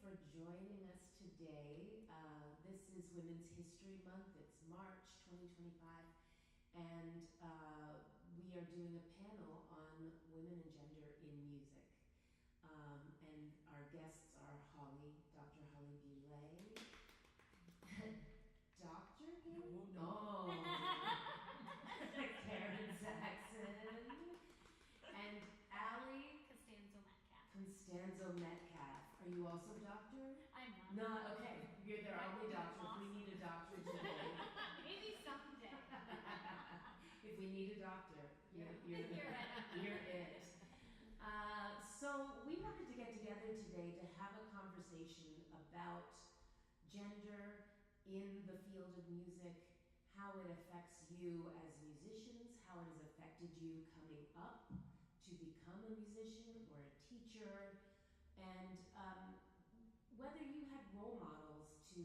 for joining us today. This is Women's History Month. It's March 2025, and we are doing a panel on women and gender in music. And our guests are Dr. Holly Boulay, Dr. Gary? No. Karen Saxon, and Allie Constanzo Metcalf. Are you also a doctor? I'm not. No, okay. You're their only doctor. If we need a doctor today. Maybe someday. If we need a doctor, you're You're it. You're it. So we wanted to get together today to have a conversation about gender in the field of music, how it affects you as musicians, how it has affected you coming up to become a musician or a teacher, and whether you had role models to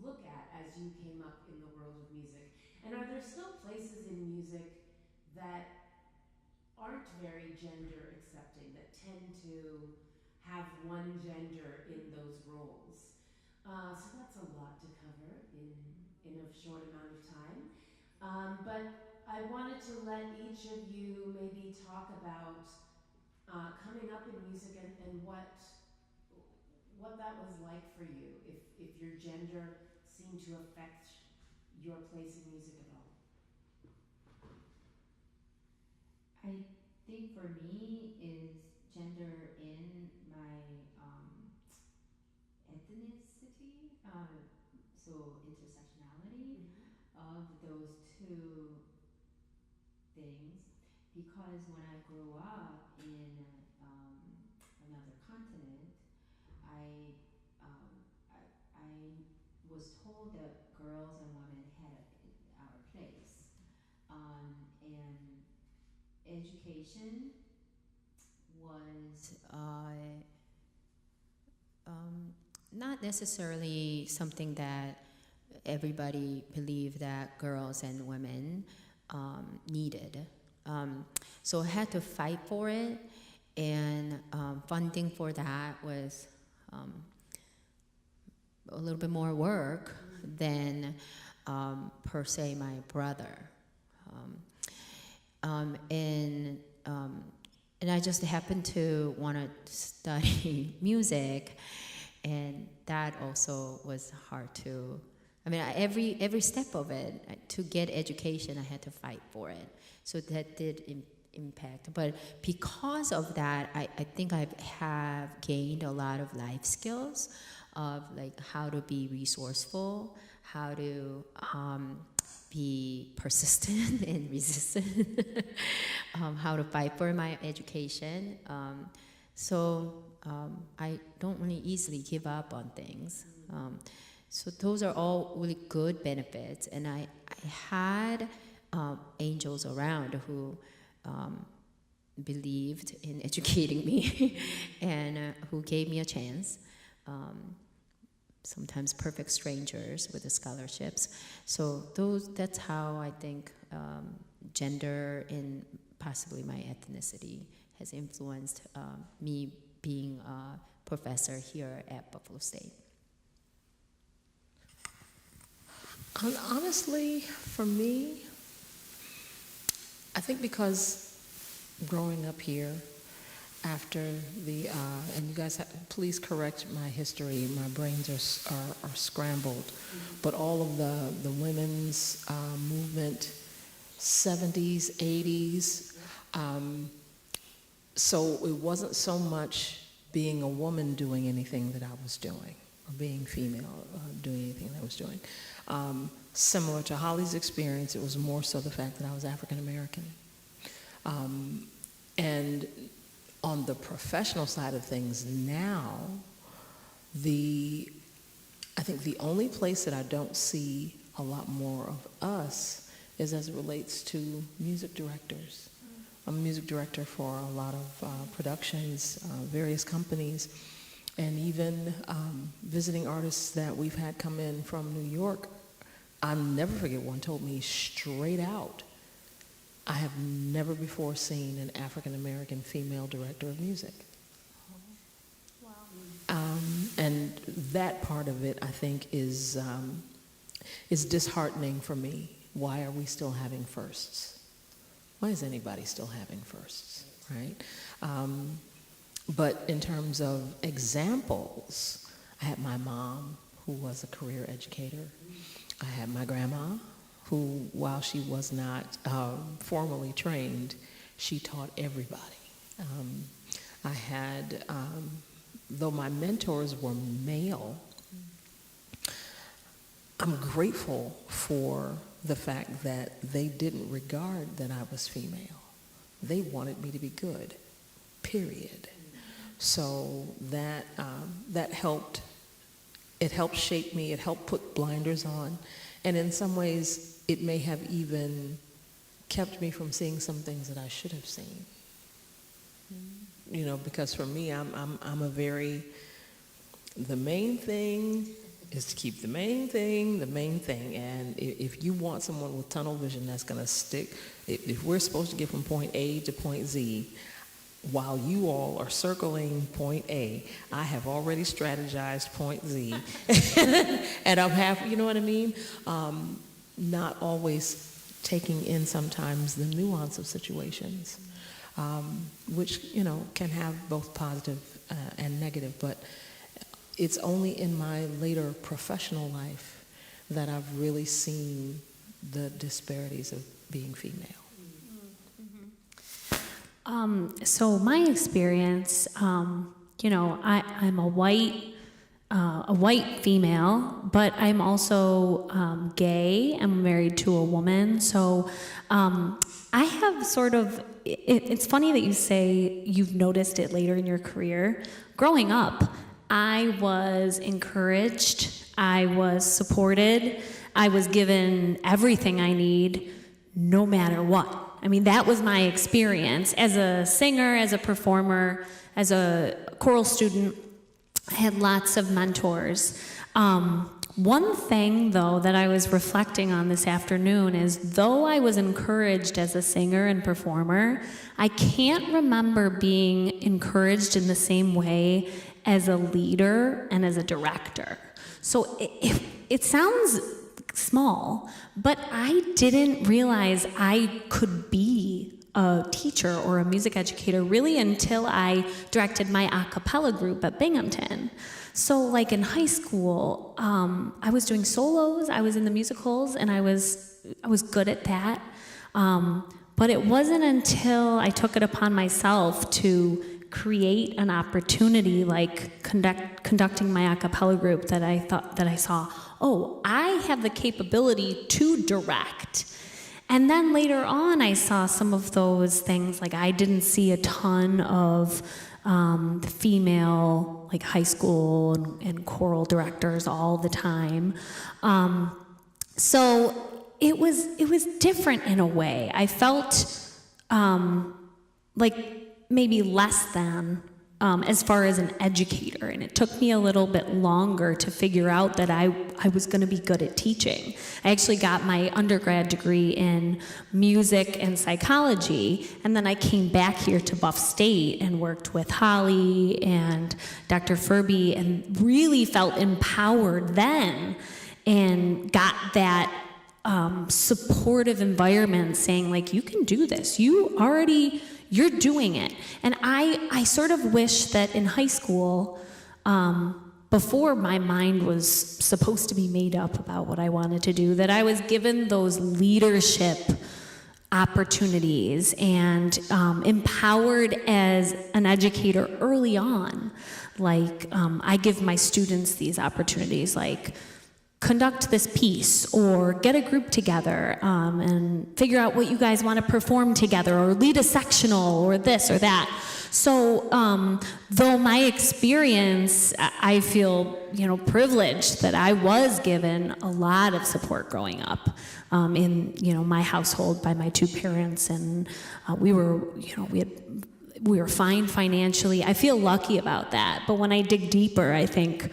look at as you came up in the world of music. And are there still places in music that aren't very gender accepting, that tend to have one gender in those roles? So that's a lot to cover in a short amount of time. But I wanted to let each of you maybe talk about coming up in music and what that was like for you, if your gender seemed to affect your place in music at all. I think for me is gender in my ethnicity, so intersectionality of those two things. Because when I grew up in another continent, I, I was told that girls and women had our place, and education was not necessarily something that everybody believed that girls and women needed. So I had to fight for it, and funding for that was a little bit more work than per se my brother. And I just happened to want to study music, and that also was hard to. I mean, every step of it, to get education, I had to fight for it. So that did impact. But because of that, I think I have gained a lot of life skills of like how to be resourceful, how to be persistent and resistant, how to fight for my education. So I don't really easily give up on things. So those are all really good benefits. And I had angels around who believed in educating me and who gave me a chance. Sometimes perfect strangers with the scholarships. So that's how I think gender and possibly my ethnicity has influenced me being a professor here at Buffalo State. Honestly, for me, I think because growing up here, after the, and you guys, please correct my history, my brains are scrambled, but all of the women's movement, 70s, 80s, so it wasn't so much being a woman doing anything that I was doing, or being female doing anything that I was doing. Similar to Holly's experience, it was more so the fact that I was African American. And on the professional side of things now, I think the only place that I don't see a lot more of us is as it relates to music directors. I'm a music director for a lot of productions, various companies, and even visiting artists that we've had come in from New York. I'll never forget, one told me straight out, I have never before seen an African American female director of music. Wow. that part of it, I think, is disheartening for me. Why are we still having firsts? Why is anybody still having firsts, right? But in terms of examples, I had my mom, who was a career educator. I had my grandma, who, while she was not formally trained, she taught everybody. I had, though my mentors were male, I'm grateful for the fact that they didn't regard that I was female. They wanted me to be good, period. So that helped. It helped shape me. It helped put blinders on. And in some ways, it may have even kept me from seeing some things that I should have seen. You know, because for me, I'm a very, the main thing is to keep the main thing. And if you want someone with tunnel vision that's going to stick, if we're supposed to get from point A to point Z, while you all are circling point A, I have already strategized point Z. And I'm happy, you know what I mean? Not always taking in sometimes the nuance of situations, which, you know, can have both positive and negative. But it's only in my later professional life that I've really seen the disparities of being female. So my experience, you know, I'm a white female, but I'm also gay. I'm married to a woman. So I have sort of, it's funny that you say you've noticed it later in your career. Growing up, I was encouraged, I was supported, I was given everything I need, no matter what. I mean, that was my experience. As a singer, as a performer, as a choral student, I had lots of mentors. One thing, though, that I was reflecting on this afternoon is, though I was encouraged as a singer and performer, I can't remember being encouraged in the same way as a leader and as a director. So it sounds small, but I didn't realize I could be a teacher or a music educator really until I directed my a cappella group at Binghamton. So like in high school, I was doing solos, I was in the musicals, and I was good at that. But it wasn't until I took it upon myself to create an opportunity like conducting my a cappella group that I saw, oh, I have the capability to direct. And then later on, I saw some of those things, like I didn't see a ton of female, like high school and choral directors all the time. So it was different in a way. I felt like maybe less than as far as an educator, and it took me a little bit longer to figure out that I was going to be good at teaching. I actually got my undergrad degree in music and psychology, and then I came back here to Buff State and worked with Holly and Dr. Furby and really felt empowered then and got that supportive environment saying, like, you can do this. You're doing it. And I sort of wish that in high school, before my mind was supposed to be made up about what I wanted to do, that I was given those leadership opportunities and empowered as an educator early on. Like, I give my students these opportunities, like, conduct this piece or get a group together and figure out what you guys want to perform together, or lead a sectional or this or that. So though my experience, I feel, privileged that I was given a lot of support growing up in, my household by my two parents, and we were fine financially. I feel lucky about that. But when I dig deeper, I think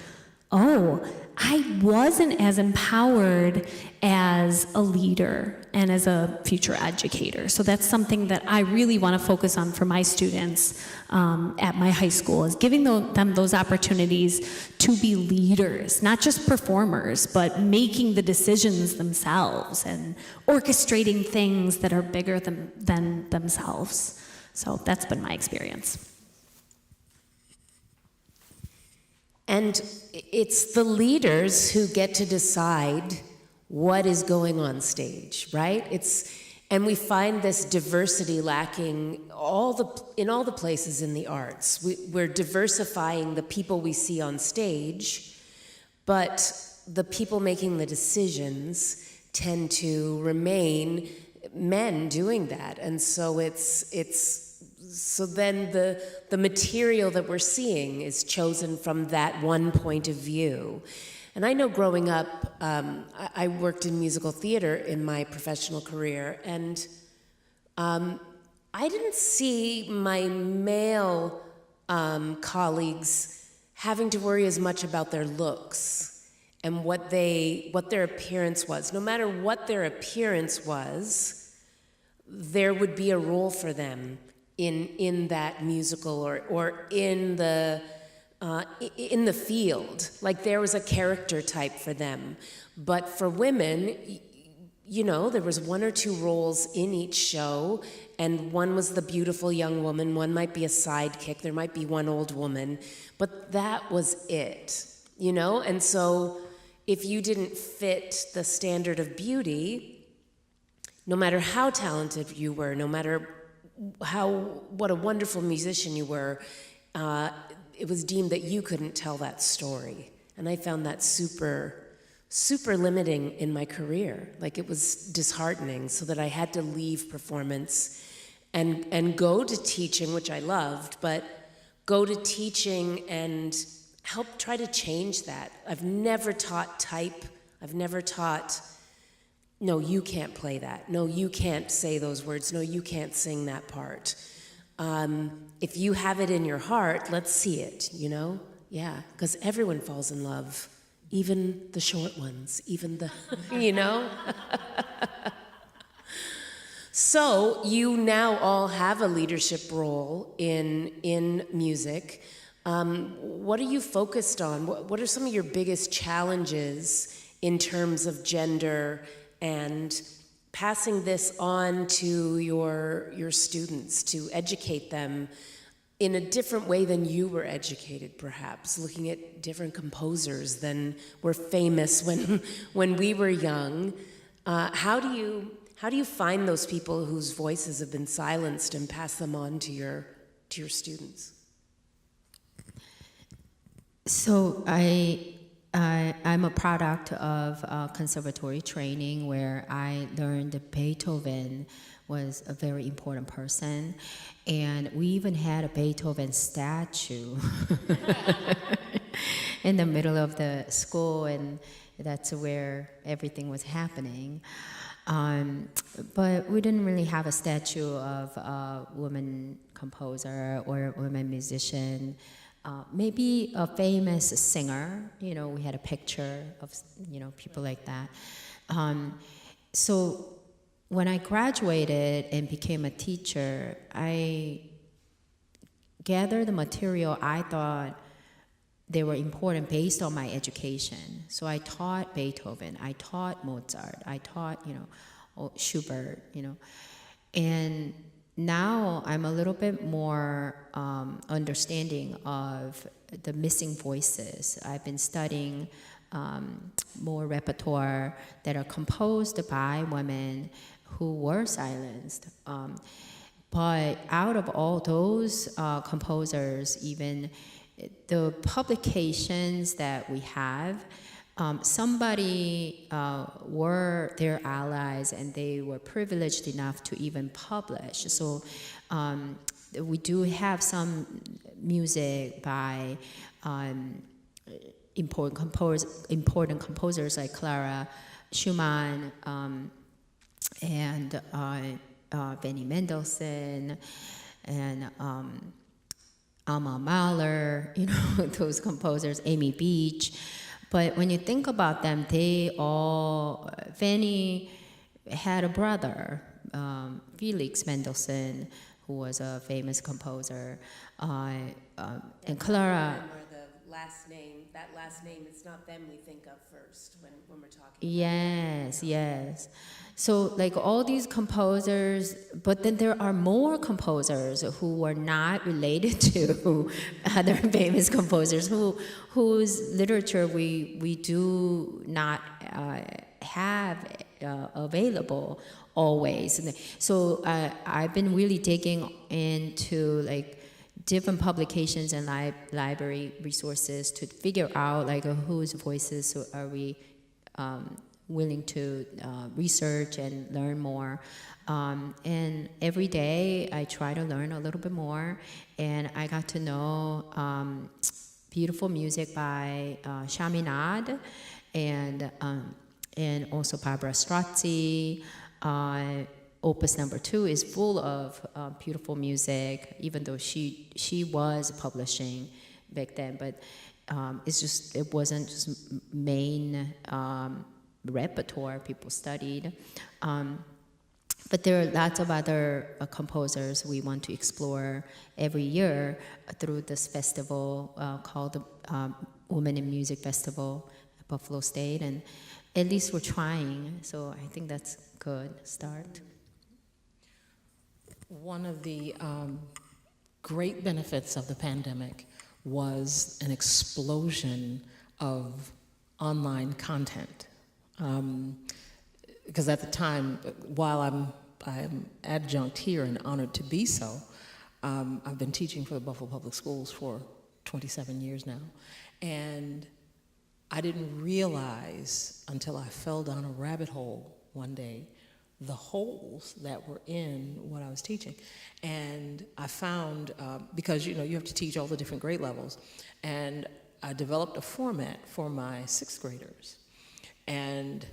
oh, I wasn't as empowered as a leader and as a future educator. So that's something that I really want to focus on for my students at my high school, is giving them those opportunities to be leaders, not just performers, but making the decisions themselves and orchestrating things that are bigger than themselves. So that's been my experience. And it's the leaders who get to decide what is going on stage, right? And we find this diversity lacking in all the places in the arts. We're diversifying the people we see on stage, but the people making the decisions tend to remain men doing that. And so so then the material that we're seeing is chosen from that one point of view. And I know growing up, I worked in musical theater in my professional career, and I didn't see my male colleagues having to worry as much about their looks and what their appearance was. No matter what their appearance was, there would be a role for them in that musical or in the field. Like there was a character type for them. But for women, you know, there was one or two roles in each show, and one was the beautiful young woman, one might be a sidekick, there might be one old woman, but that was it, you know? And so if you didn't fit the standard of beauty, no matter how talented you were, no matter what a wonderful musician you were, it was deemed that you couldn't tell that story. And I found that super limiting in my career. Like, it was disheartening, so that I had to leave performance and go to teaching, which I loved, but go to teaching and help try to change that. I've never taught type. I've never taught, no, you can't play that. No, you can't say those words. No, you can't sing that part. If you have it in your heart, let's see it, you know? Yeah, because everyone falls in love, even the short ones, even the, you know? So you now all have a leadership role in music. What are you focused on? What are some of your biggest challenges in terms of gender and passing this on to your students, to educate them in a different way than you were educated, perhaps, looking at different composers than were famous when we were young? How do you find those people whose voices have been silenced and pass them on to your students? So I'm a product of conservatory training, where I learned that Beethoven was a very important person, and we even had a Beethoven statue in the middle of the school, and that's where everything was happening. But we didn't really have a statue of a woman composer or a woman musician. Maybe a famous singer, you know, we had a picture of, you know, people like that. So when I graduated and became a teacher, I gathered the material I thought they were important based on my education. So I taught Beethoven, I taught Mozart, I taught, you know, Schubert, you know, and now I'm a little bit more understanding of the missing voices. I've been studying more repertoire that are composed by women who were silenced. But out of all those composers, even the publications that we have, somebody were their allies, and they were privileged enough to even publish. So we do have some music by important composers like Clara Schumann and Benny Mendelssohn and Alma Mahler, you know, those composers, Amy Beach. But when you think about them, Fanny had a brother, Felix Mendelssohn, who was a famous composer, and Clara. That last name, it's not them we think of first when we're talking. Yes. So like all these composers, but then there are more composers who were not related to other famous composers whose literature we do not have available always. So I've been really digging into like different publications and library resources to figure out like whose voices are we willing to research and learn more. And every day I try to learn a little bit more, and I got to know beautiful music by Chaminade and also Barbara Strozzi. Opus number 2 is full of beautiful music, even though she was publishing back then, but it wasn't just main repertoire people studied. But there are lots of other composers we want to explore every year through this festival called the Women in Music Festival at Buffalo State, and at least we're trying, so I think that's a good start. One of the great benefits of the pandemic was an explosion of online content. Because at the time, while I'm adjunct here and honored to be so, I've been teaching for the Buffalo Public Schools for 27 years now, and I didn't realize until I fell down a rabbit hole one day the holes that were in what I was teaching. And I found, because you have to teach all the different grade levels, and I developed a format for my 6th graders. And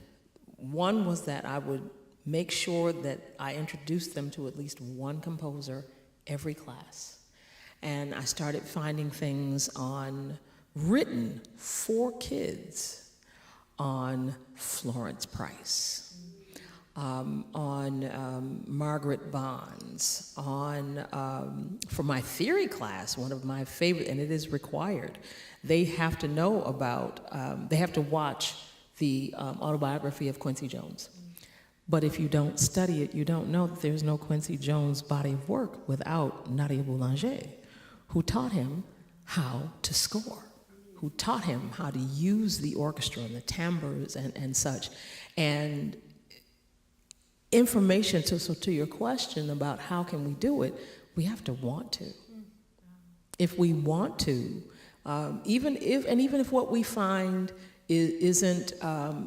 one was that I would make sure that I introduced them to at least one composer every class. And I started finding things written for kids on Florence Price, on Margaret Bonds, for my theory class, one of my favorite, and it is required, they have to know about, they have to watch the autobiography of Quincy Jones. But if you don't study it, you don't know that there's no Quincy Jones body of work without Nadia Boulanger, who taught him how to score, who taught him how to use the orchestra and the timbres and such. And information, so to your question about how can we do it, we have to want to. If we want to, even if what we find isn't,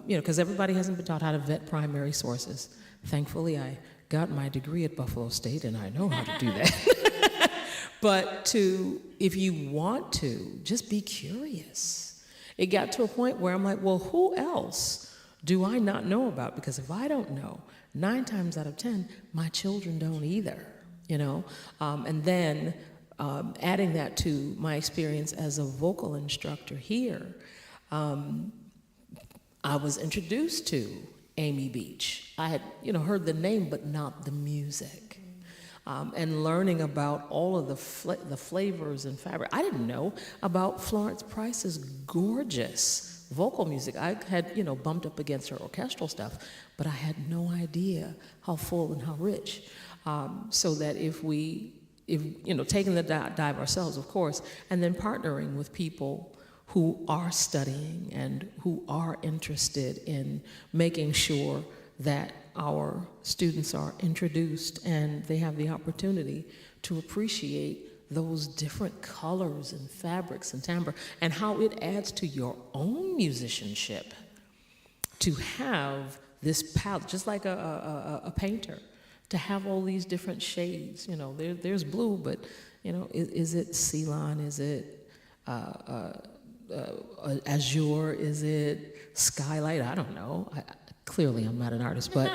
because everybody hasn't been taught how to vet primary sources. Thankfully, I got my degree at Buffalo State, and I know how to do that. But if you want to, just be curious. It got to a point where I'm like, well, who else do I not know about? Because if I don't know, 9 times out of 10, my children don't either, And then adding that to my experience as a vocal instructor here, I was introduced to Amy Beach. I had, heard the name, but not the music. And learning about all of the flavors and fabric. I didn't know about Florence Price's gorgeous vocal music. I had, bumped up against her orchestral stuff, but I had no idea how full and how rich. So that if taking the dive ourselves, of course, and then partnering with people who are studying and who are interested in making sure that our students are introduced and they have the opportunity to appreciate those different colors and fabrics and timbre and how it adds to your own musicianship to have this palette, just like a painter, to have all these different shades. There's blue, but is it Ceylon? Is it azure? Is it skylight? I don't know. Clearly, I'm not an artist, but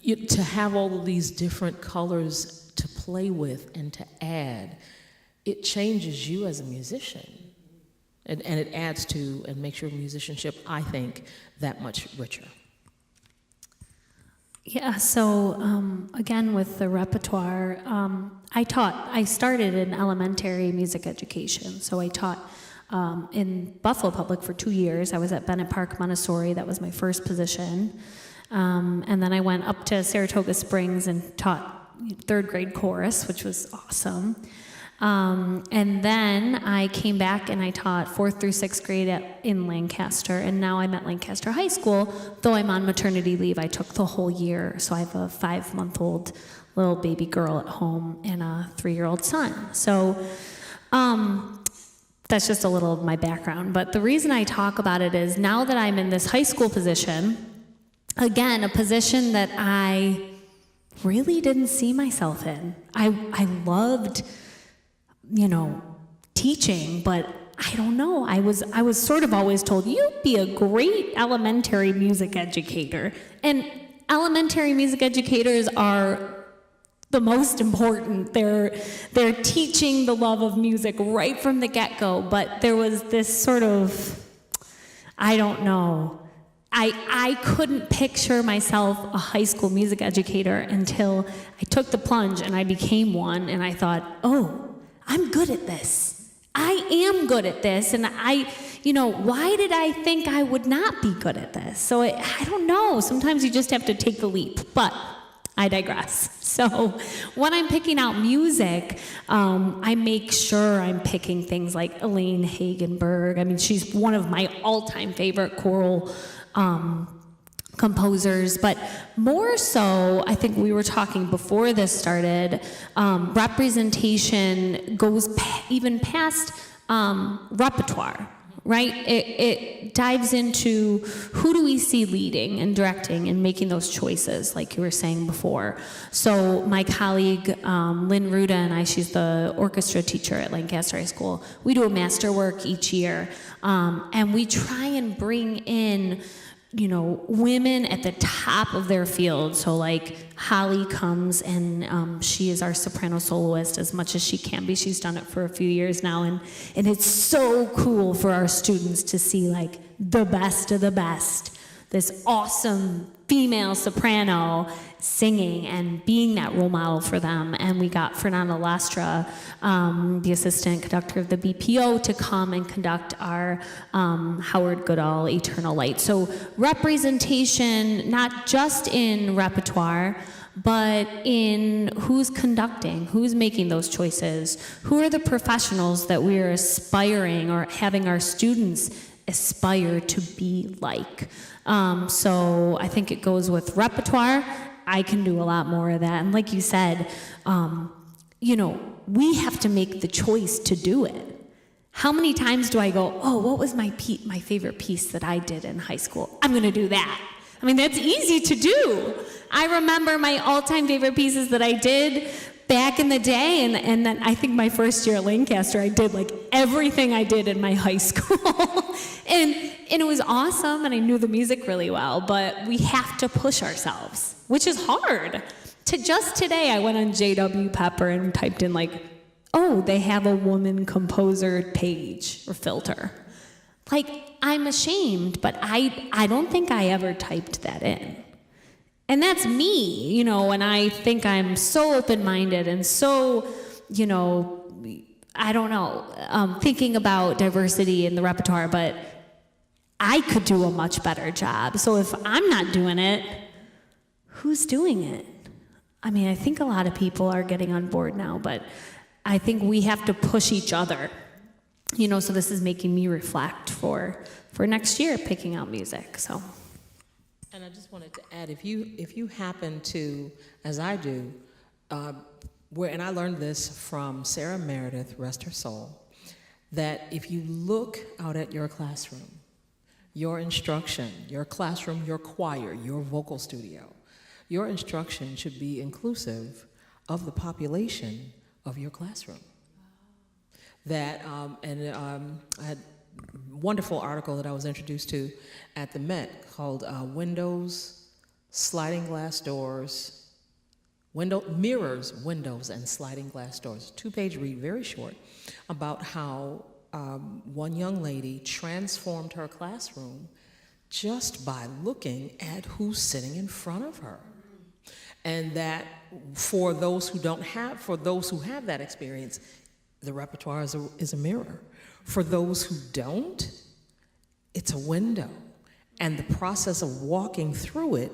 to have all of these different colors to play with and to add, it changes you as a musician. And it adds to and makes your musicianship, I think, that much richer. Yeah, so again, with the repertoire, I started in elementary music education. So I taught in Buffalo Public for 2 years. I was at Bennett Park Montessori, that was my first position. And then I went up to Saratoga Springs and taught third grade chorus, which was awesome. And then I came back and I taught 4th through 6th grade in Lancaster, and now I'm at Lancaster High School. Though I'm on maternity leave, I took the whole year, so I have a 5-month-old little baby girl at home and a 3-year-old son. So that's just a little of my background. But the reason I talk about it is now that I'm in this high school position, again, a position that I really didn't see myself in. I loved teaching, but I don't know. I was sort of always told, you'd be a great elementary music educator. And elementary music educators are the most important. They're teaching the love of music right from the get-go, but there was this sort of, I don't know. I couldn't picture myself a high school music educator until I took the plunge and I became one, and I thought, oh, I'm good at this. I am good at this, and why did I think I would not be good at this? So I don't know. Sometimes you just have to take the leap, but I digress. So when I'm picking out music, I make sure I'm picking things like Elaine Hagenberg. I mean, she's one of my all-time favorite choral composers, but more so, I think we were talking before this started, representation goes even past repertoire, right? It dives into who do we see leading and directing and making those choices, like you were saying before. So my colleague, Lynn Ruda, and I, she's the orchestra teacher at Lancaster High School, we do a masterwork each year, and we try and bring in women at the top of their field. So like Holly comes and she is our soprano soloist as much as she can be. She's done it for a few years now, and it's so cool for our students to see like the best of the best, this awesome female soprano singing and being that role model for them. And we got Fernanda Lastra, the assistant conductor of the BPO, to come and conduct our Howard Goodall Eternal Light. So representation, not just in repertoire, but in who's conducting, who's making those choices, who are the professionals that we're aspiring or having our students aspire to be like. So I think it goes with repertoire. I can do a lot more of that. And like you said, we have to make the choice to do it. How many times do I go, oh, what was my favorite piece that I did in high school? I'm going to do that. I mean, that's easy to do. I remember my all-time favorite pieces that I did back in the day, and then I think my first year at Lancaster, I did like everything I did in my high school. and it was awesome, and I knew the music really well, but we have to push ourselves, which is hard. Just today, I went on JW Pepper and typed in like, oh, they have a woman composer page or filter. Like, I'm ashamed, but I don't think I ever typed that in. And that's me, and I think I'm so open-minded and so, I don't know, thinking about diversity in the repertoire, but I could do a much better job. So if I'm not doing it, who's doing it? I mean, I think a lot of people are getting on board now, but I think we have to push each other. So this is making me reflect for next year, picking out music, so. And I just wanted to add, if you happen to, as I do, and I learned this from Sarah Meredith, rest her soul, that if you look out at your classroom, your instruction, your classroom, your choir, your vocal studio, your instruction should be inclusive of the population of your classroom. That, I had a wonderful article that I was introduced to at the Met called Windows, Sliding Glass Doors, Mirrors, Windows, and Sliding Glass Doors. 2-page read, very short, about how one young lady transformed her classroom just by looking at who's sitting in front of her. And that for those who have that experience, the repertoire is a mirror. For those who don't, it's a window. And the process of walking through it,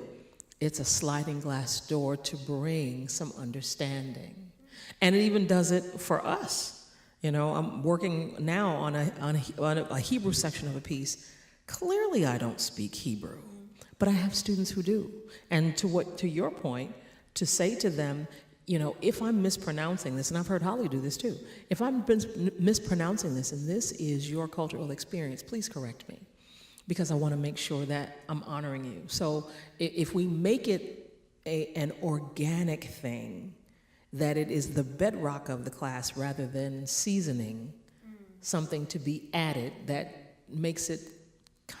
it's a sliding glass door to bring some understanding. And it even does it for us. You know, I'm working now on a Hebrew section of a piece. Clearly I don't speak Hebrew, but I have students who do. And to your point, to say to them, you know, if I'm mispronouncing this, and I've heard Holly do this too, if I'm mispronouncing this and this is your cultural experience, please correct me, because I want to make sure that I'm honoring you. So if we make it an organic thing, that it is the bedrock of the class rather than seasoning something to be added that makes it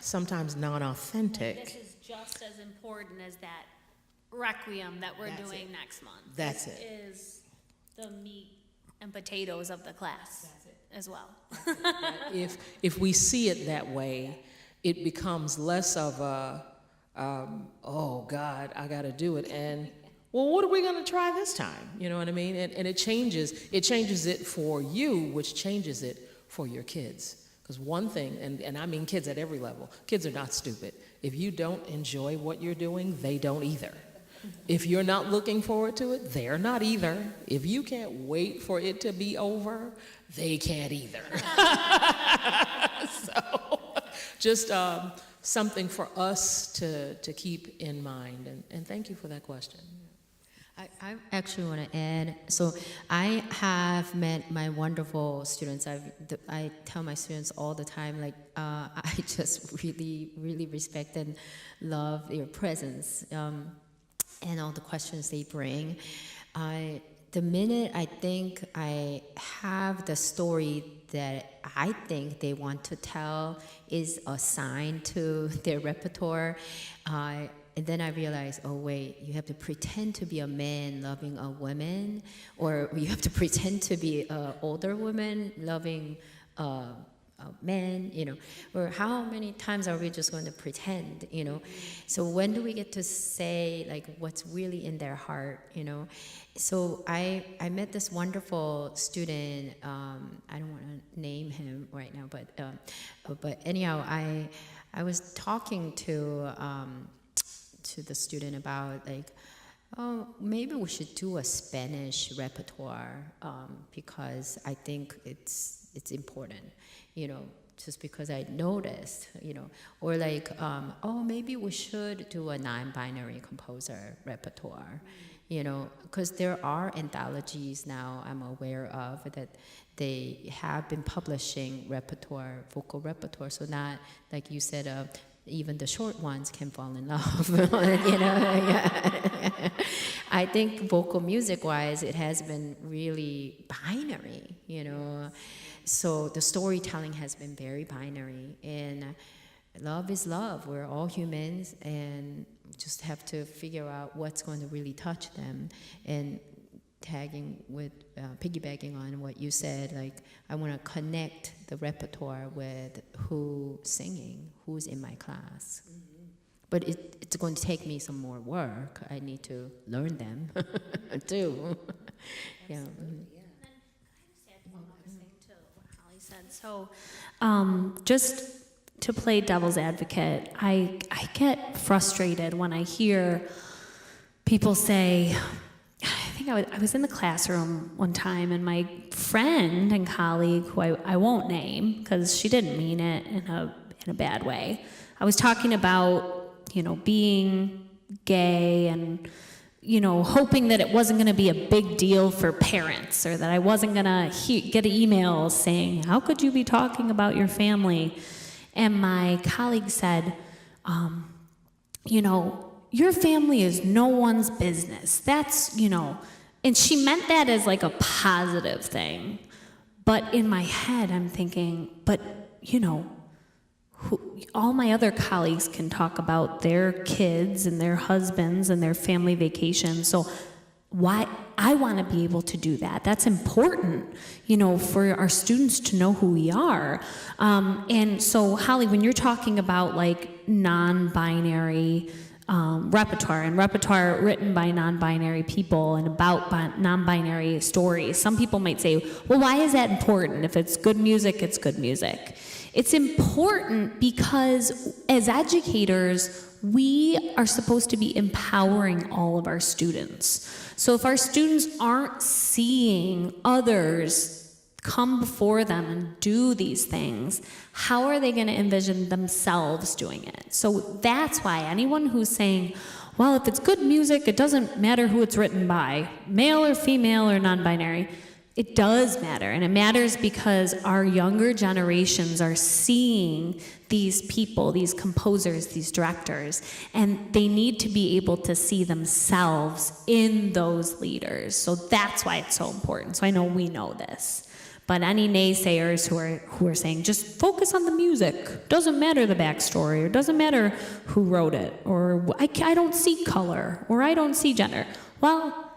sometimes non-authentic. This is just as important as that requiem that we're doing next month. That's this it. Is the meat and potatoes of the class as well. If we see it that way, it becomes less of a, oh God, I got to do it, and well, what are we going to try this time? You know what I mean? And it changes it for you, which changes it for your kids. Because one thing, and I mean kids at every level, kids are not stupid. If you don't enjoy what you're doing, they don't either. If you're not looking forward to it, they're not either. If you can't wait for it to be over, they can't either. So just something for us to keep in mind. And thank you for that question. I actually want to add, so I have met my wonderful students. I tell my students all the time, like, I just really, really respect and love your presence and all the questions they bring. The minute I think I have the story that I think they want to tell is assigned to their repertoire, and then I realized, oh wait, you have to pretend to be a man loving a woman, or you have to pretend to be an older woman loving a man, you know, or how many times are we just going to pretend, you know? So when do we get to say like what's really in their heart, you know? So I met this wonderful student, I don't want to name him right now, but anyhow, I was talking to the student about like, oh, maybe we should do a Spanish repertoire because I think it's important, you know, just because I noticed, you know, or like, oh, maybe we should do a non-binary composer repertoire, you know, because there are anthologies now I'm aware of that they have been publishing repertoire, vocal repertoire, so not, like you said, even the short ones can fall in love, you know. I think vocal music-wise, it has been really binary, you know. So the storytelling has been very binary, and love is love. We're all humans, and just have to figure out what's going to really touch them. And piggybacking on what you said, like I want to connect the repertoire with who's singing, who's in my class. Mm-hmm. But it's going to take me some more work. I need to learn them too. Yeah. Mm-hmm. So, just to play devil's advocate, I get frustrated when I hear people say, I think I was in the classroom one time, and my friend and colleague, who I won't name because she didn't mean it in a bad way, I was talking about, you know, being gay and, you know, hoping that it wasn't going to be a big deal for parents, or that I wasn't going to get emails saying, how could you be talking about your family? And my colleague said, you know, your family is no one's business. That's, you know, and she meant that as like a positive thing. But in my head, I'm thinking, but, you know, all my other colleagues can talk about their kids and their husbands and their family vacations. So why I want to be able to do that. That's important, for our students to know who we are. And so, Holly, when you're talking about like non-binary repertoire and repertoire written by non-binary people and about non-binary stories, some people might say, well, why is that important? If it's good music, it's good music. It's important because as educators, we are supposed to be empowering all of our students. So if our students aren't seeing others come before them and do these things, how are they going to envision themselves doing it? So that's why anyone who's saying, well, if it's good music, it doesn't matter who it's written by, male or female or non-binary, it does matter. And it matters because our younger generations are seeing these people, these composers, these directors, and they need to be able to see themselves in those leaders. So that's why it's so important. So I know we know this. But any naysayers who are saying, just focus on the music, doesn't matter the backstory, or doesn't matter who wrote it, or I don't see color, or I don't see gender. Well,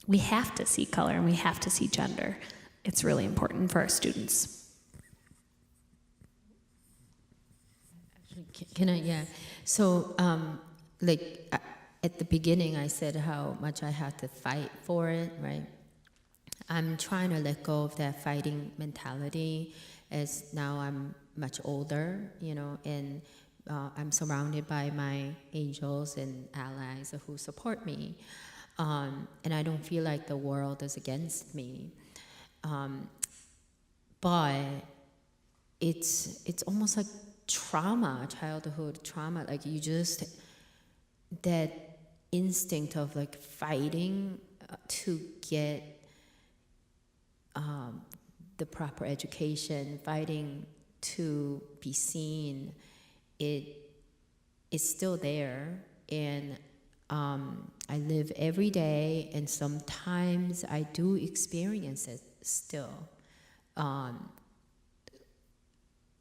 we have to see color and we have to see gender. It's really important for our students. Can I? Yeah. So, at the beginning, I said how much I had to fight for it, right? I'm trying to let go of that fighting mentality as now I'm much older, and I'm surrounded by my angels and allies who support me. And I don't feel like the world is against me. But it's almost like trauma, childhood trauma. Like that instinct of like fighting to get the proper education, fighting to be seen, it's still there. And I live every day, and sometimes I do experience it still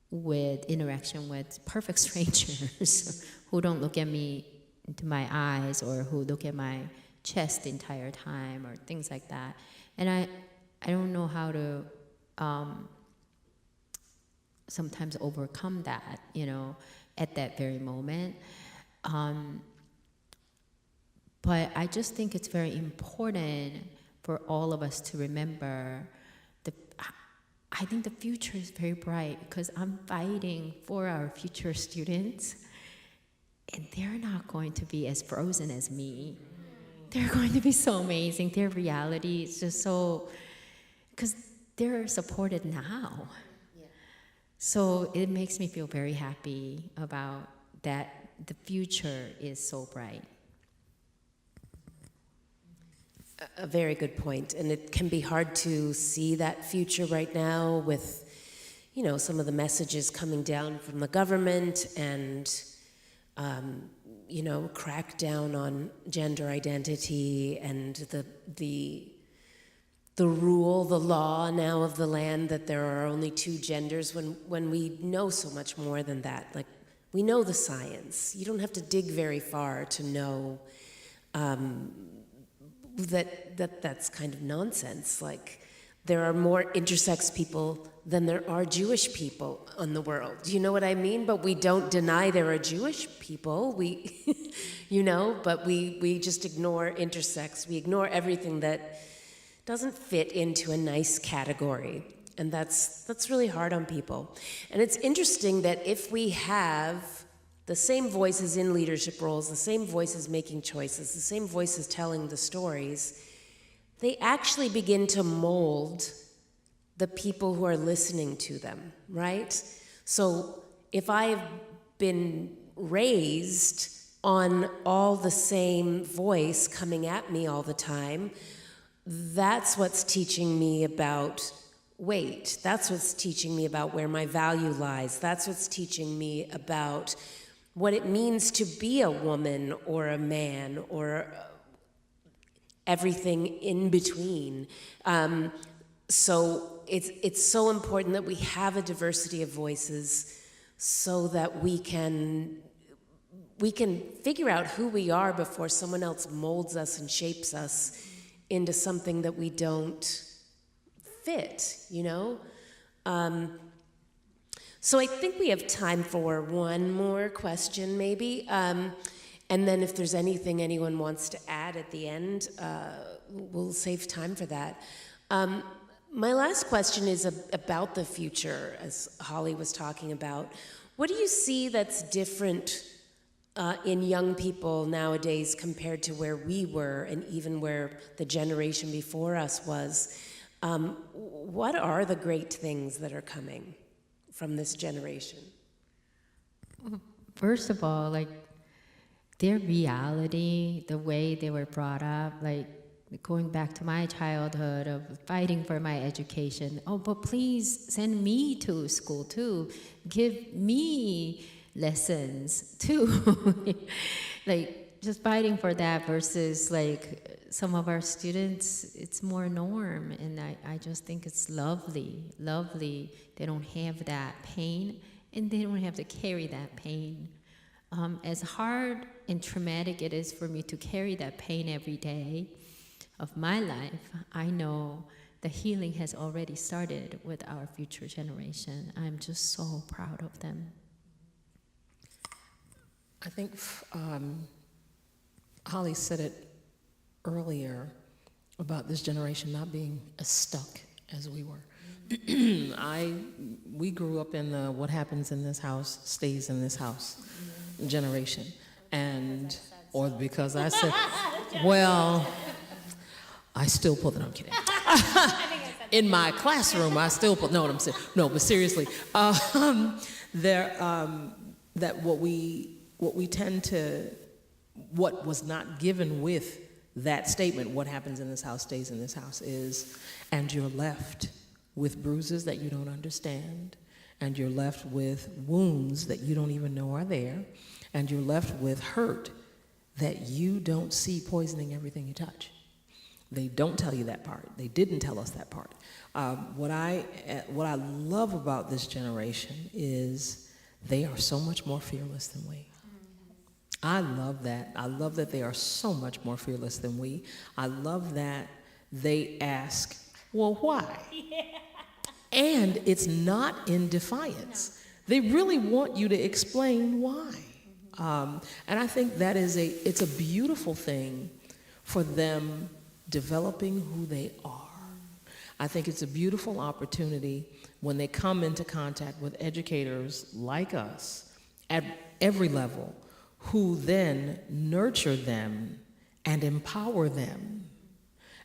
with interaction with perfect strangers who don't look at me into my eyes or who look at my chest the entire time or things like that. And I don't know how to sometimes overcome that, at that very moment. But I just think it's very important for all of us to remember I think the future is very bright because I'm fighting for our future students, and they're not going to be as frozen as me. They're going to be so amazing. Their reality is just so, because they're supported now. Yeah. So it makes me feel very happy about that. The future is so bright. A very good point, and it can be hard to see that future right now with, some of the messages coming down from the government and, crackdown on gender identity and the rule, the law now of the land that there are only two genders when we know so much more than that. Like, we know the science. You don't have to dig very far to know that's kind of nonsense. Like, there are more intersex people than there are Jewish people in the world. Do you know what I mean? But we don't deny there are Jewish people. We, but we just ignore intersex. We ignore everything that doesn't fit into a nice category. And that's really hard on people. And it's interesting that if we have the same voices in leadership roles, the same voices making choices, the same voices telling the stories, they actually begin to mold the people who are listening to them, right? So if I've been raised on all the same voice coming at me all the time, that's what's teaching me about weight. That's what's teaching me about where my value lies. That's what's teaching me about what it means to be a woman or a man or everything in between. So it's so important that we have a diversity of voices so that we can figure out who we are before someone else molds us and shapes us into something that we don't fit, you know? So I think we have time for one more question, maybe. And then if there's anything anyone wants to add at the end, we'll save time for that. My last question is about the future, as Holly was talking about. What do you see that's different in young people nowadays compared to where we were and even where the generation before us was? What are the great things that are coming from this generation? First of all, like, their reality, the way they were brought up, like, going back to my childhood of fighting for my education. Oh, but please send me to school too. Give me lessons too. Like, just fighting for that versus, like, some of our students, it's more norm. And I just think it's lovely. They don't have that pain, and they don't have to carry that pain. As hard and traumatic it is for me to carry that pain every day of my life, I know the healing has already started with our future generation. I'm just so proud of them. I think Holly said it earlier about this generation not being as stuck as we were. We grew up in the what happens in this house stays in this house generation. Or because I said, well, I still pull it, I'm kidding. In my classroom, I still pull, no, what I'm saying, no, but seriously, that what we tend to, what was not given with that statement, what happens in this house stays in this house, is, and you're left with bruises that you don't understand, and you're left with wounds that you don't even know are there, and you're left with hurt that you don't see poisoning everything you touch. They don't tell you that part. They didn't tell us that part. What I love about this generation is they are so much more fearless than we. I love that. I love that they are so much more fearless than we. I love that they ask, well, why? Yeah. And it's not in defiance. No. They really want you to explain why. And I think that it's a beautiful thing for them developing who they are. I think it's a beautiful opportunity when they come into contact with educators like us at every level, who then nurture them and empower them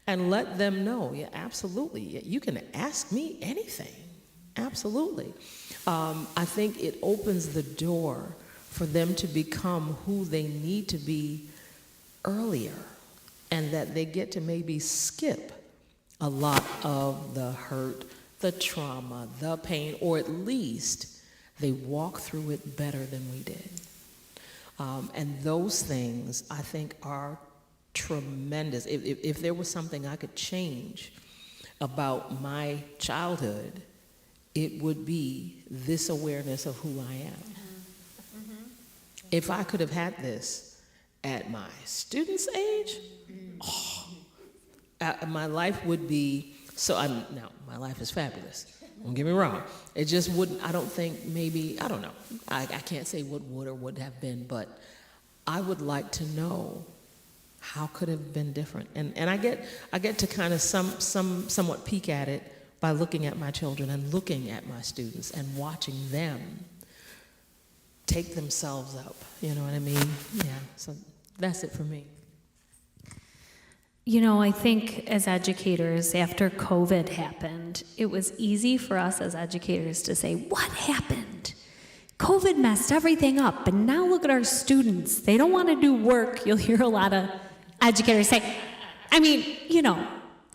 and let them know, yeah, absolutely, you can ask me anything, absolutely. I think it opens the door for them to become who they need to be earlier, and that they get to maybe skip a lot of the hurt, the trauma, the pain, or at least they walk through it better than we did. And those things, I think, are tremendous. If there was something I could change about my childhood, it would be this awareness of who I am. Mm-hmm. If I could have had this at my students' age, my life would be, now, my life is fabulous. Don't get me wrong. It just wouldn't, I don't think maybe, I don't know. I can't say what would or would have been, but I would like to know how could it have been different. And I get to kind of somewhat peek at it by looking at my children and looking at my students and watching them take themselves up. You know what I mean? Yeah, so that's it for me. You know, I think as educators, after COVID happened, it was easy for us as educators to say, what happened? COVID messed everything up, and now look at our students. They don't want to do work. You'll hear a lot of educators say, I mean, you know,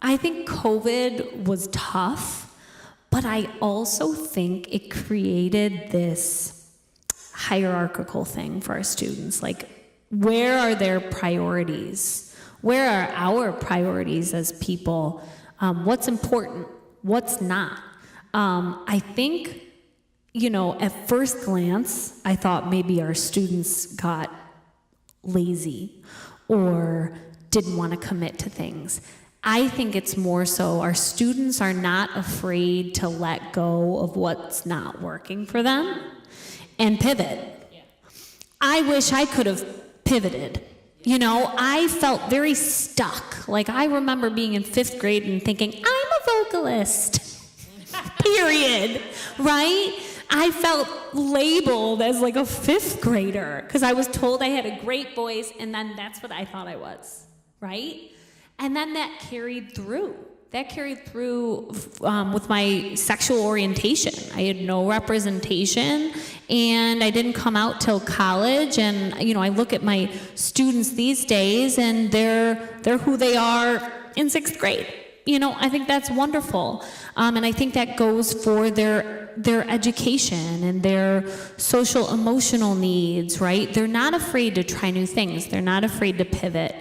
I think COVID was tough, but I also think it created this hierarchical thing for our students. Like, where are their priorities? Where are our priorities as people? What's important? What's not? I think, you know, at first glance, I thought maybe our students got lazy or didn't want to commit to things. I think it's more so our students are not afraid to let go of what's not working for them and pivot. I wish I could have pivoted. You know, I felt very stuck. Like, I remember being in 5th grade and thinking, I'm a vocalist. Period. Right? I felt labeled as like a 5th grader because I was told I had a great voice, and then that's what I thought I was. Right? And then that carried through. That carried through with my sexual orientation. I had no representation, and I didn't come out till college. And you know, I look at my students these days, and they're who they are in 6th grade. You know, I think that's wonderful, and I think that goes for their education and their social emotional needs. Right? They're not afraid to try new things. They're not afraid to pivot.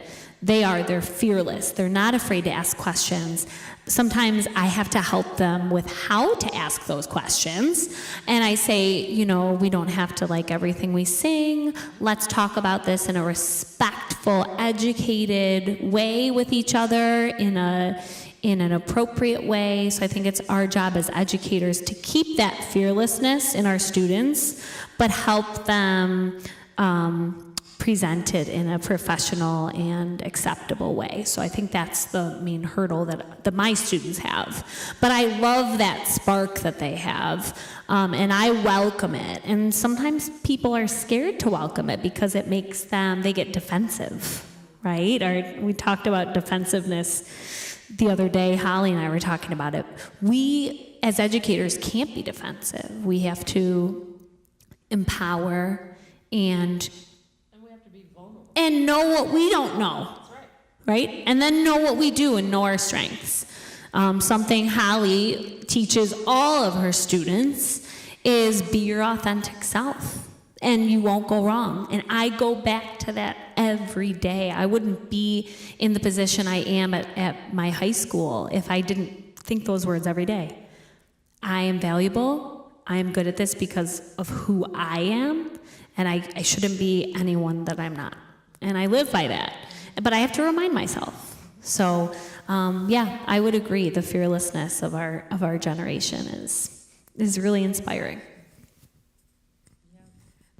They're fearless. They're not afraid to ask questions. Sometimes I have to help them with how to ask those questions. And I say, you know, we don't have to like everything we sing. Let's talk about this in a respectful, educated way with each other in an appropriate way. So I think it's our job as educators to keep that fearlessness in our students, but help them present it in a professional and acceptable way. So I think that's the main hurdle that my students have. But I love that spark that they have, and I welcome it. And sometimes people are scared to welcome it because it makes they get defensive, right? Or we talked about defensiveness the other day. Holly and I were talking about it. We, as educators, can't be defensive. We have to empower and know what we don't know, right? And then know what we do and know our strengths. Something Holly teaches all of her students is be your authentic self, and you won't go wrong. And I go back to that every day. I wouldn't be in the position I am at my high school if I didn't think those words every day. I am valuable. I am good at this because of who I am, and I shouldn't be anyone that I'm not. And I live by that. But I have to remind myself. So, yeah, I would agree. The fearlessness of our generation is really inspiring.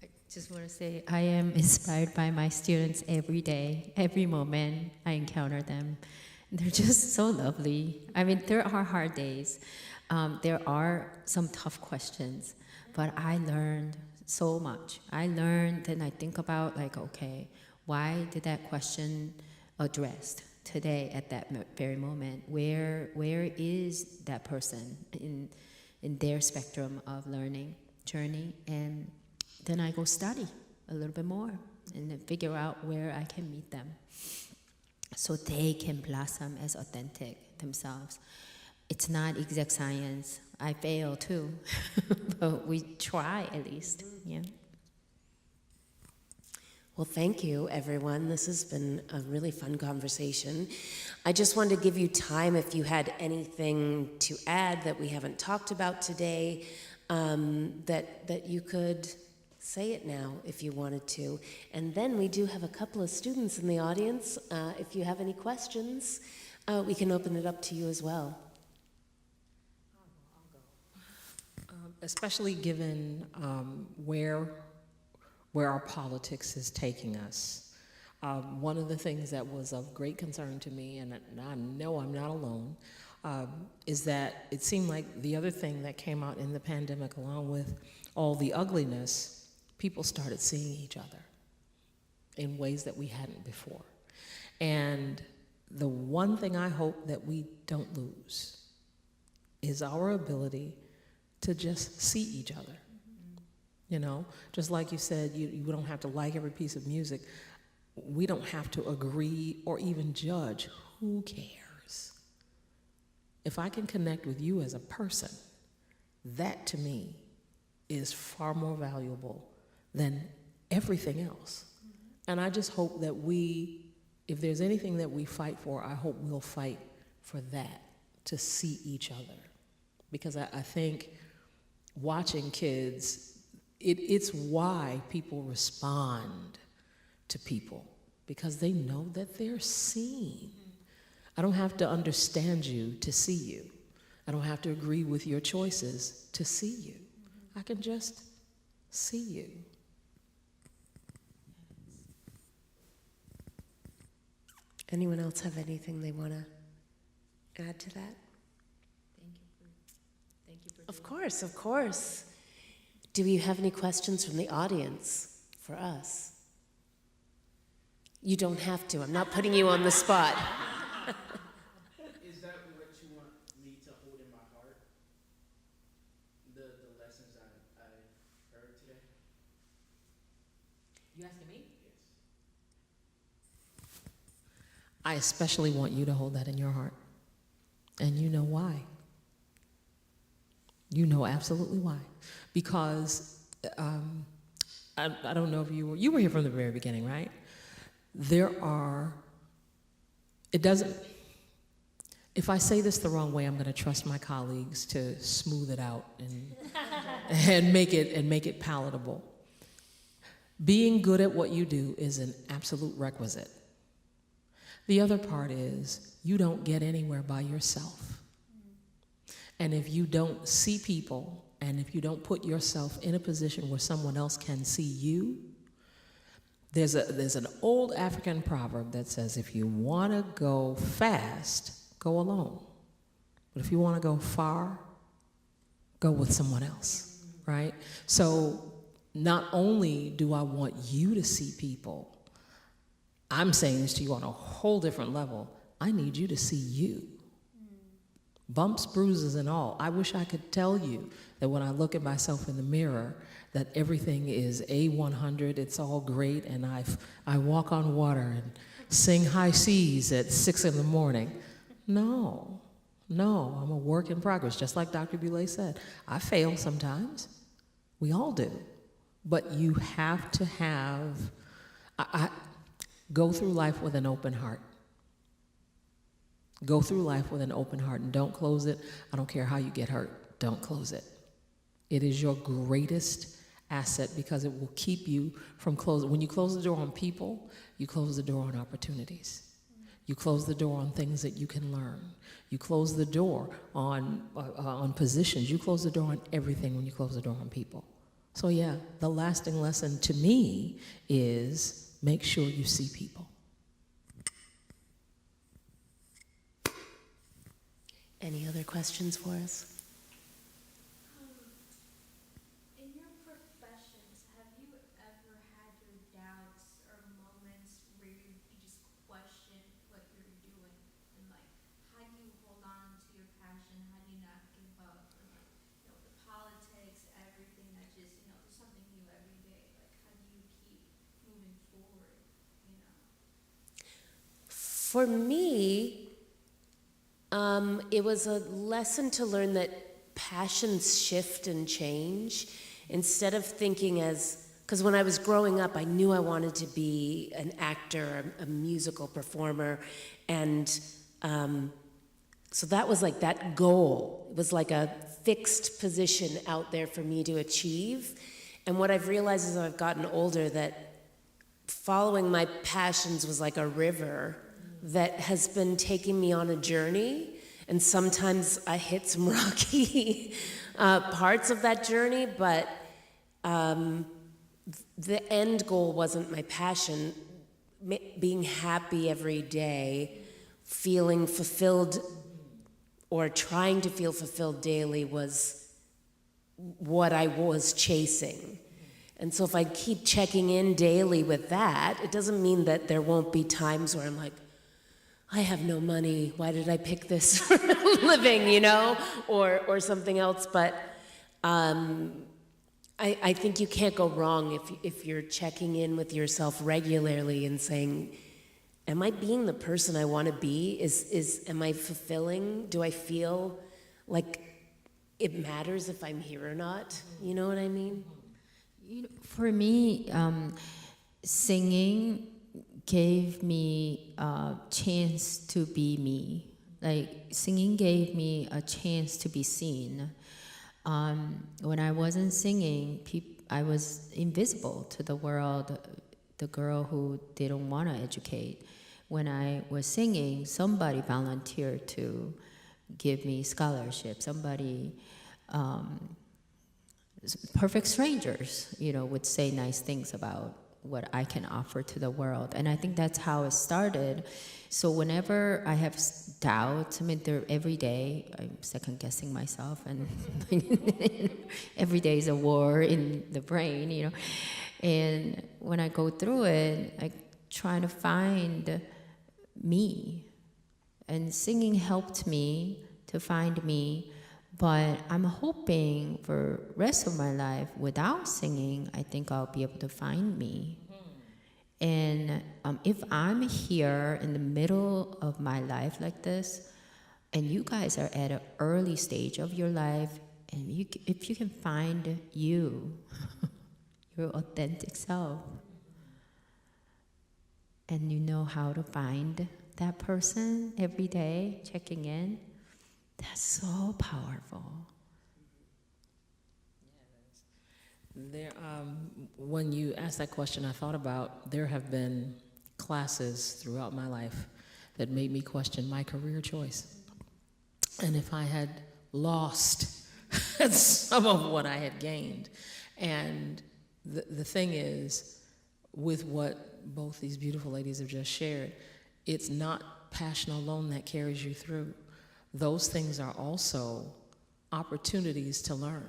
I just want to say I am inspired by my students every day, every moment I encounter them. They're just so lovely. I mean, there are hard days. There are some tough questions, but I learned so much. I learned, and I think about like, okay, why did that question addressed today at that very moment? Where is that person in their spectrum of learning journey? And then I go study a little bit more and then figure out where I can meet them so they can blossom as authentic themselves. It's not exact science. I fail too, but we try at least. Yeah. Well, thank you, everyone. This has been a really fun conversation. I just wanted to give you time if you had anything to add that we haven't talked about today, that you could say it now if you wanted to. And then we do have a couple of students in the audience. If you have any questions, we can open it up to you as well. Especially given where our politics is taking us. One of the things that was of great concern to me, and I know I'm not alone, is that it seemed like the other thing that came out in the pandemic, along with all the ugliness, people started seeing each other in ways that we hadn't before. And the one thing I hope that we don't lose is our ability to just see each other. You know, just like you said, you don't have to like every piece of music. We don't have to agree or even judge. Who cares? If I can connect with you as a person, that to me is far more valuable than everything else. And I just hope that if there's anything that we fight for, I hope we'll fight for that, to see each other. Because I think watching kids, it's why people respond to people, because they know that they're seen. I don't have to understand you to see you. I don't have to agree with your choices to see you. I can just see you. Anyone else have anything they want to add to that? Thank you for Of course, of course. Do you have any questions from the audience for us? You don't have to. I'm not putting you on the spot. Is that what you want me to hold in my heart? The lessons I heard today? You asking me? Yes. I especially want you to hold that in your heart. And you know why. You know absolutely why. Because I don't know if you were here from the very beginning, right? If I say this the wrong way, I'm going to trust my colleagues to smooth it out and make it palatable. Being good at what you do is an absolute requisite. The other part is you don't get anywhere by yourself. And if you don't see people, and if you don't put yourself in a position where someone else can see you, there's an old African proverb that says, if you want to go fast, go alone. But if you want to go far, go with someone else, right? So not only do I want you to see people, I'm saying this to you on a whole different level. I need you to see you. Bumps, bruises, and all. I wish I could tell you that when I look at myself in the mirror, that everything is A100, it's all great, and I walk on water and sing high seas at 6 in the morning. No, I'm a work in progress. Just like Dr. Boulay said, I fail sometimes. We all do. But you have to go through life with an open heart. Go through life with an open heart and don't close it. I don't care how you get hurt. Don't close it. It is your greatest asset because it will keep you from closing. When you close the door on people, you close the door on opportunities. You close the door on things that you can learn. You close the door on positions. You close the door on everything when you close the door on people. So yeah, the lasting lesson to me is make sure you see people. Any other questions for us? In your professions, have you ever had your doubts or moments where you just question what you're doing? And like, how do you hold on to your passion? How do you not give up? And like, the politics, everything that just, there's something new every day. Like, how do you keep moving forward, For me, it was a lesson to learn that passions shift and change. Instead of thinking because when I was growing up, I knew I wanted to be an actor, a musical performer, and so that was like that goal. It was like a fixed position out there for me to achieve. And what I've realized as I've gotten older, that following my passions was like a river that has been taking me on a journey, and sometimes I hit some rocky parts of that journey, but the end goal wasn't my passion. Being happy every day, feeling fulfilled or trying to feel fulfilled daily was what I was chasing. And so if I keep checking in daily with that, it doesn't mean that there won't be times where I'm like, I have no money, why did I pick this for a living, or something else. But I think you can't go wrong if you're checking in with yourself regularly and saying, am I being the person I want to be? Am I fulfilling? Do I feel like it matters if I'm here or not? You know what I mean? For me, singing gave me a chance to be me. Like, singing gave me a chance to be seen. When I wasn't singing, I was invisible to the world, the girl who didn't want to educate. when I was singing, somebody volunteered to give me scholarship. Somebody, perfect strangers, would say nice things about what I can offer to the world. And I think that's how it started. So whenever I have doubts, every day I'm second guessing myself, and every day is a war in the brain, And when I go through it, I try to find me. And singing helped me to find me. But I'm hoping for rest of my life without singing, I think I'll be able to find me. And if I'm here in the middle of my life like this, and you guys are at an early stage of your life, and if you can find you, your authentic self, and you know how to find that person every day, checking in, that's so powerful. When you asked that question, I thought about there have been classes throughout my life that made me question my career choice. And if I had lost some of what I had gained. And the thing is, with what both these beautiful ladies have just shared, it's not passion alone that carries you through. Those things are also opportunities to learn.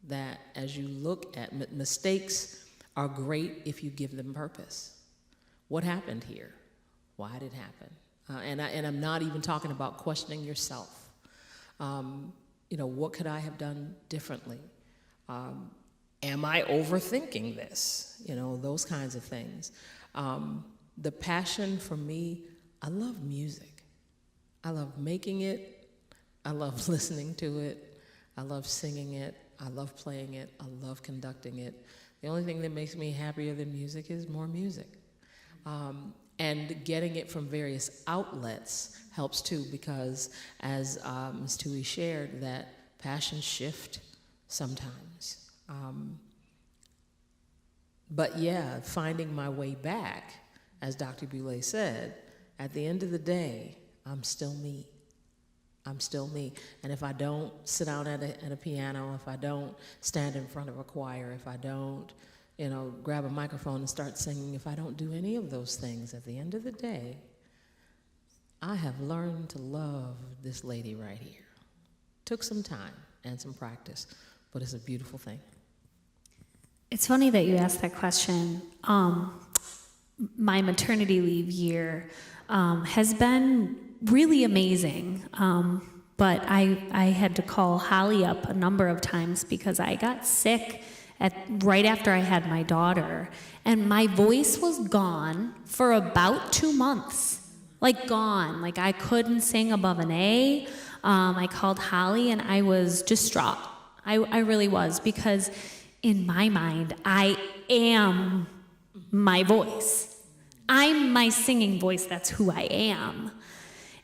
That as you look at mistakes are great if you give them purpose. What happened here? Why did it happen? And I'm not even talking about questioning yourself. What could I have done differently? Am I overthinking this? Those kinds of things. The passion for me, I love music. I love making it. I love listening to it. I love singing it. I love playing it. I love conducting it. The only thing that makes me happier than music is more music. And getting it from various outlets helps too, because as Ms. Tui shared, that passions shift sometimes. But yeah, finding my way back, as Dr. Boulay said, at the end of the day, I'm still me. I'm still me. And if I don't sit down at a piano, if I don't stand in front of a choir, if I don't, grab a microphone and start singing, if I don't do any of those things, at the end of the day, I have learned to love this lady right here. Took some time and some practice, but it's a beautiful thing. It's funny that you asked that question. My maternity leave year has been really amazing, but I had to call Holly up a number of times because I got sick right after I had my daughter, and my voice was gone for about 2 months, gone. I couldn't sing above an A. I called Holly and I was distraught. I really was, because in my mind, I am my voice. I'm my singing voice. That's who I am.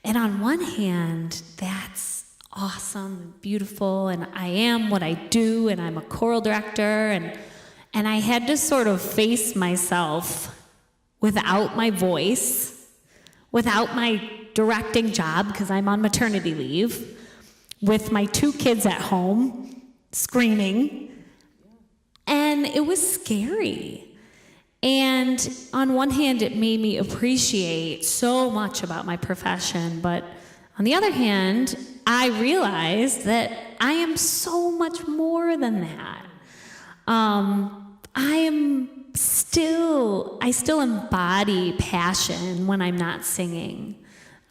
And on one hand, that's awesome and beautiful, and I am what I do, and I'm a choral director, and I had to sort of face myself without my voice, without my directing job, because I'm on maternity leave, with my 2 kids at home, screaming, and it was scary. And on one hand, it made me appreciate so much about my profession, but on the other hand, I realized that I am so much more than that. I still embody passion when I'm not singing.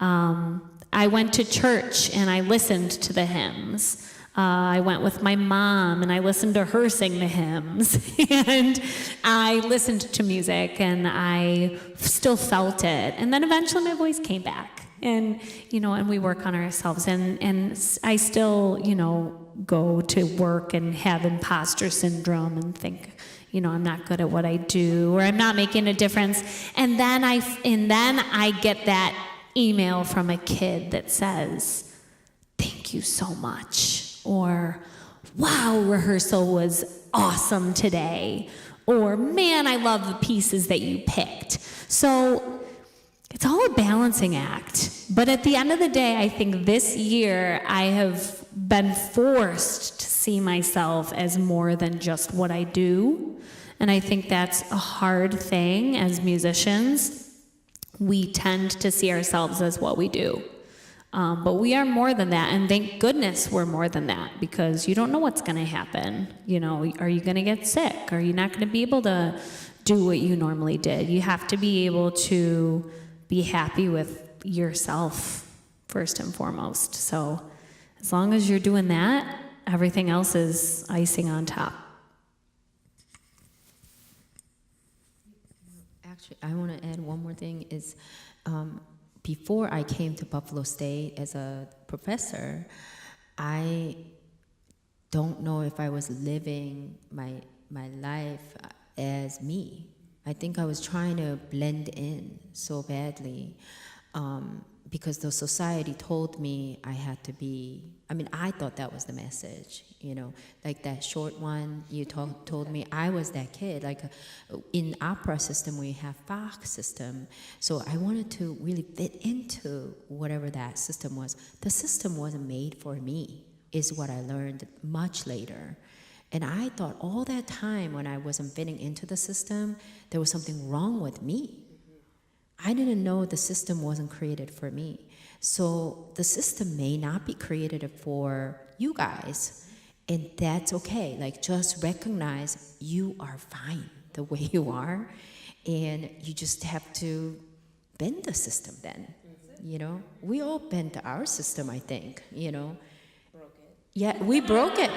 I went to church and I listened to the hymns. I went with my mom and I listened to her sing the hymns, and I listened to music and I still felt it. And then eventually my voice came back, and and we work on ourselves, and I still, go to work and have imposter syndrome and think, I'm not good at what I do, or I'm not making a difference. And then I get that email from a kid that says, "Thank you so much." Or, "Wow, rehearsal was awesome today." Or, "Man, I love the pieces that you picked." So it's all a balancing act. But at the end of the day, I think this year I have been forced to see myself as more than just what I do. And I think that's a hard thing as musicians. We tend to see ourselves as what we do. But we are more than that, and thank goodness we're more than that, because you don't know what's going to happen. You know, are you going to get sick? Are you not going to be able to do what you normally did? You have to be able to be happy with yourself first and foremost. So as long as you're doing that, everything else is icing on top. Actually, I want to add one more thing is, before I came to Buffalo State as a professor, I don't know if I was living my life as me. I think I was trying to blend in so badly, because the society told me I had to be, I mean, I thought that was the message, you know, like that short one you told me, I was that kid. Like in opera system, we have Bach system. So I wanted to really fit into whatever that system was. The system wasn't made for me, is what I learned much later. And I thought all that time when I wasn't fitting into the system, there was something wrong with me. I didn't know the system wasn't created for me. So the system may not be created for you guys, and that's okay. Like, just recognize you are fine the way you are, and you just have to bend the system then. You know, we all bend our system, I think, you know. Broke it. Yeah, we broke it.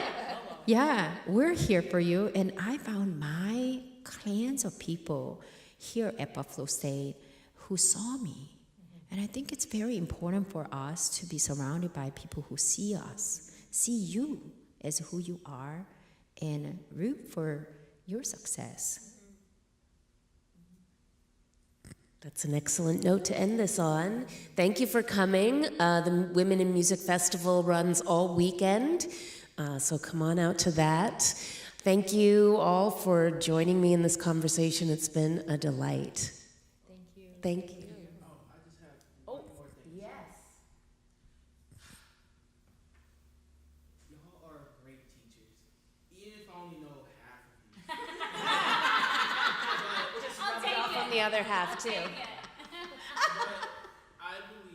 Yeah, we're here for you. And I found my clans of people here at Buffalo State who saw me. And I think it's very important for us to be surrounded by people who see us, see you as who you are, and root for your success. That's an excellent note to end this on. Thank you for coming. The Women in Music Festival runs all weekend, so come on out to that. Thank you all for joining me in this conversation. It's been a delight. Thank you. Oh, I just have one more thing. Yes. Y'all are great teachers, even if I only know half of you. Just rub it off on the other half, too. But I believe